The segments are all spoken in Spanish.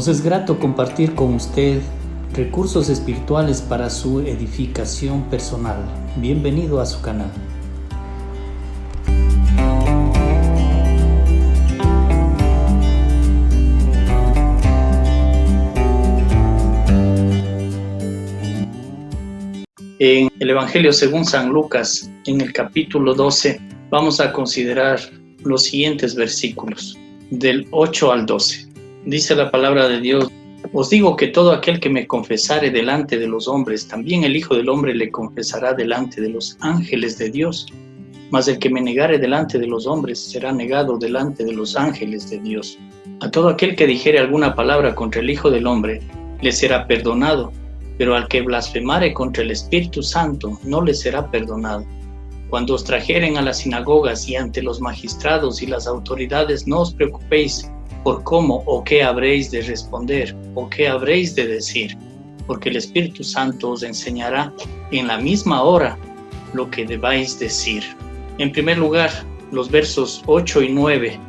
Nos es grato compartir con usted recursos espirituales para su edificación personal. Bienvenido a su canal. En el Evangelio según San Lucas, en el capítulo 12, vamos a considerar los siguientes versículos, del 8 al 12. Dice la palabra de Dios: os digo que todo aquel que me confesare delante de los hombres, también el Hijo del Hombre le confesará delante de los ángeles de Dios. Mas el que me negare delante de los hombres, será negado delante de los ángeles de Dios. A todo aquel que dijere alguna palabra contra el Hijo del Hombre, le será perdonado, pero al que blasfemare contra el Espíritu Santo, no le será perdonado. Cuando os trajeren a las sinagogas y ante los magistrados y las autoridades, no os preocupéis por cómo o qué habréis de responder o qué habréis de decir, porque el Espíritu Santo os enseñará en la misma hora lo que debáis decir. En primer lugar, los versos 8 y 9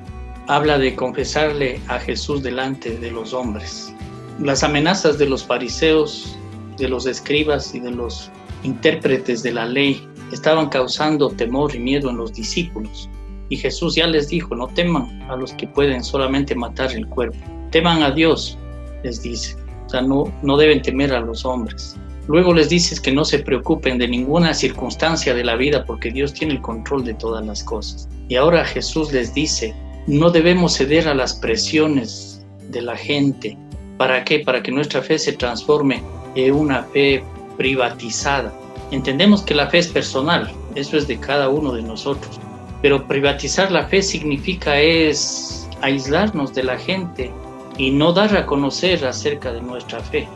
habla de confesarle a Jesús delante de los hombres. Las amenazas de los fariseos, de los escribas y de los intérpretes de la ley estaban causando temor y miedo en los discípulos. Y Jesús ya les dijo: no teman a los que pueden solamente matar el cuerpo. Teman a Dios, les dice. O sea, no deben temer a los hombres. Luego les dice que no se preocupen de ninguna circunstancia de la vida, porque Dios tiene el control de todas las cosas. Y ahora Jesús les dice: no debemos ceder a las presiones de la gente. ¿Para qué? Para que nuestra fe se transforme en una fe privatizada. Entendemos que la fe es personal, eso es de cada uno de nosotros. Pero privatizar la fe significa es aislarnos de la gente y no dar a conocer acerca de nuestra fe,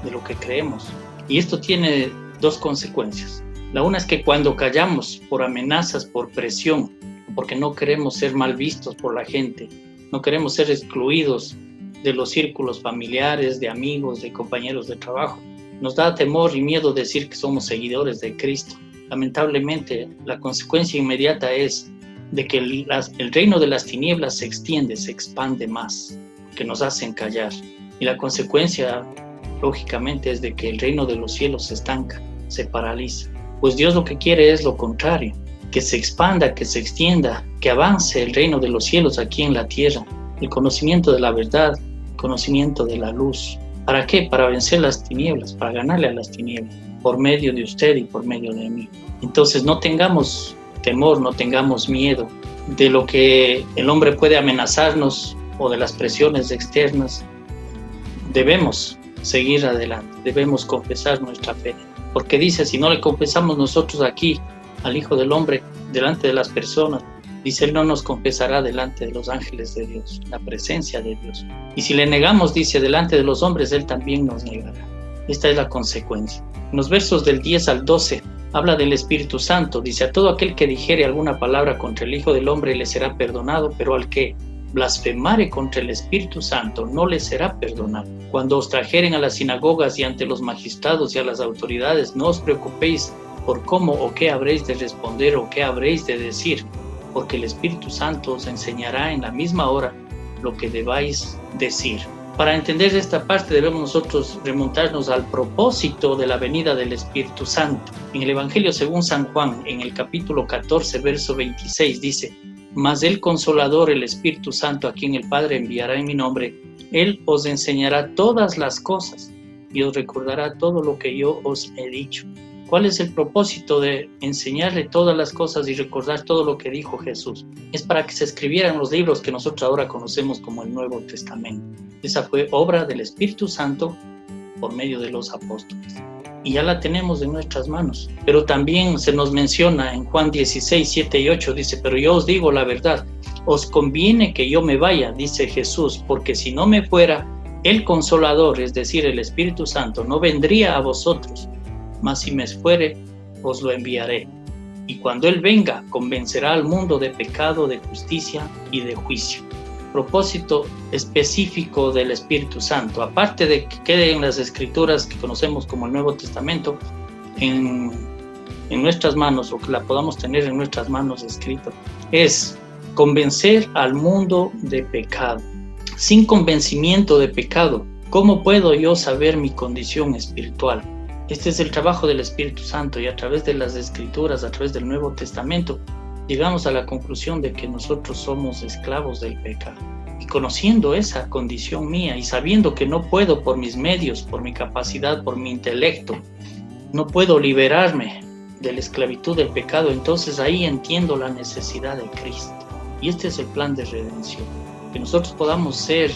de lo que creemos. Y esto tiene dos consecuencias. La una es que cuando callamos por amenazas, por presión, porque no queremos ser mal vistos por la gente, no queremos ser excluidos de los círculos familiares, de amigos, de compañeros de trabajo, nos da temor y miedo decir que somos seguidores de Cristo. Lamentablemente, la consecuencia inmediata es de que el reino de las tinieblas se extiende, se expande más, que nos hacen callar. Y la consecuencia, lógicamente, es de que el reino de los cielos se estanca, se paraliza. Pues Dios lo que quiere es lo contrario, que se expanda, que se extienda, que avance el reino de los cielos aquí en la tierra, el conocimiento de la verdad, el conocimiento de la luz. ¿Para qué? Para vencer las tinieblas, para ganarle a las tinieblas, por medio de usted y por medio de mí. Entonces no tengamos temor, no tengamos miedo de lo que el hombre puede amenazarnos o de las presiones externas. Debemos seguir adelante, debemos confesar nuestra fe, porque dice: si no le confesamos nosotros aquí al Hijo del Hombre delante de las personas, dice, Él no nos confesará delante de los ángeles de Dios, la presencia de Dios. Y si le negamos, dice, delante de los hombres, Él también nos negará. Esta es la consecuencia. En los versos del 10 al 12 habla del Espíritu Santo. Dice: a todo aquel que dijere alguna palabra contra el Hijo del Hombre le será perdonado, pero al que blasfemare contra el Espíritu Santo no le será perdonado. Cuando os trajeren a las sinagogas y ante los magistrados y a las autoridades, no os preocupéis por cómo o qué habréis de responder o qué habréis de decir, porque el Espíritu Santo os enseñará en la misma hora lo que debáis decir. Para entender esta parte debemos nosotros remontarnos al propósito de la venida del Espíritu Santo. En el Evangelio según San Juan, en el capítulo 14, verso 26, dice: mas el Consolador, el Espíritu Santo, a quien el Padre enviará en mi nombre, Él os enseñará todas las cosas y os recordará todo lo que yo os he dicho. ¿Cuál es el propósito de enseñarle todas las cosas y recordar todo lo que dijo Jesús? Es para que se escribieran los libros que nosotros ahora conocemos como el Nuevo Testamento. Esa fue obra del Espíritu Santo por medio de los apóstoles. Y ya la tenemos en nuestras manos. Pero también se nos menciona en Juan 16, 7 y 8, dice: pero yo os digo la verdad, os conviene que yo me vaya, dice Jesús, porque si no me fuera, el Consolador, es decir, el Espíritu Santo, no vendría a vosotros. Mas si me fuere, os lo enviaré. Y cuando Él venga, convencerá al mundo de pecado, de justicia y de juicio. Propósito específico del Espíritu Santo, aparte de que quede en las Escrituras que conocemos como el Nuevo Testamento, en nuestras manos, o que la podamos tener en nuestras manos escrito, es convencer al mundo de pecado. sin convencimiento de pecado, ¿cómo puedo yo saber mi condición espiritual? Este es el trabajo del Espíritu Santo, y a través de las Escrituras, a través del Nuevo Testamento, llegamos a la conclusión de que nosotros somos esclavos del pecado. Y conociendo esa condición mía y sabiendo que no puedo por mis medios, por mi capacidad, por mi intelecto, no puedo liberarme de la esclavitud del pecado, entonces ahí entiendo la necesidad de Cristo. Y este es el plan de redención, que nosotros podamos ser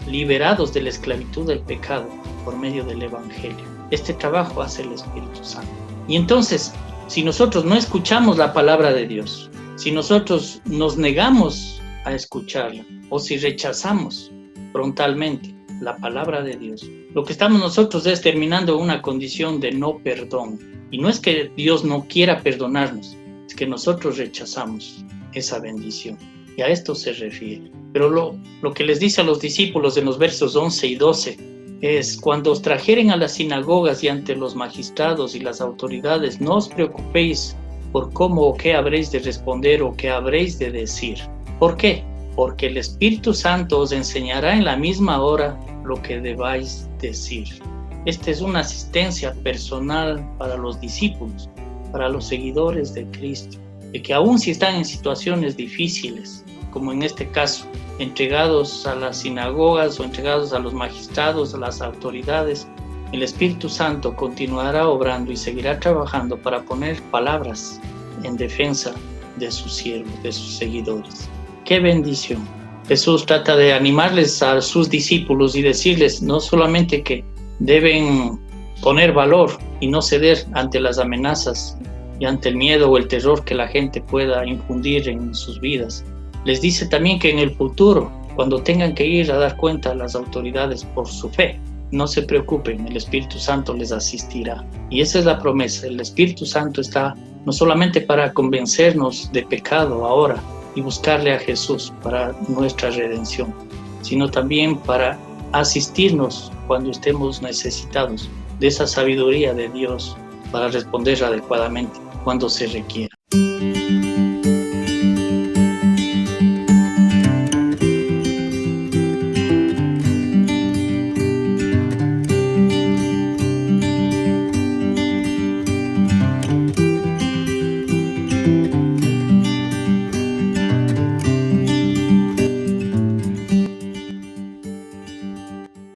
liberados de la esclavitud del pecado por medio del Evangelio. Este trabajo hace el Espíritu Santo. Y entonces, si nosotros no escuchamos la palabra de Dios, si nosotros nos negamos a escucharla, o si rechazamos frontalmente la palabra de Dios, lo que estamos nosotros es terminando una condición de no perdón. Y no es que Dios no quiera perdonarnos, es que nosotros rechazamos esa bendición. Y a esto se refiere. Pero lo que les dice a los discípulos en los versos 11 y 12 es: cuando os trajeren a las sinagogas y ante los magistrados y las autoridades, no os preocupéis por cómo o qué habréis de responder o qué habréis de decir. ¿Por qué? Porque el Espíritu Santo os enseñará en la misma hora lo que debáis decir. Esta es una asistencia personal para los discípulos, para los seguidores de Cristo, de que aun si están en situaciones difíciles, como en este caso, entregados a las sinagogas o entregados a los magistrados, a las autoridades, el Espíritu Santo continuará obrando y seguirá trabajando para poner palabras en defensa de sus siervos, de sus seguidores. ¡Qué bendición! Jesús trata de animarles a sus discípulos y decirles no solamente que deben poner valor y no ceder ante las amenazas y ante el miedo o el terror que la gente pueda infundir en sus vidas. Les dice también que en el futuro, cuando tengan que ir a dar cuenta a las autoridades por su fe, no se preocupen, el Espíritu Santo les asistirá. Y esa es la promesa. El Espíritu Santo está no solamente para convencernos de pecado ahora y buscarle a Jesús para nuestra redención, sino también para asistirnos cuando estemos necesitados de esa sabiduría de Dios para responder adecuadamente cuando se requiera.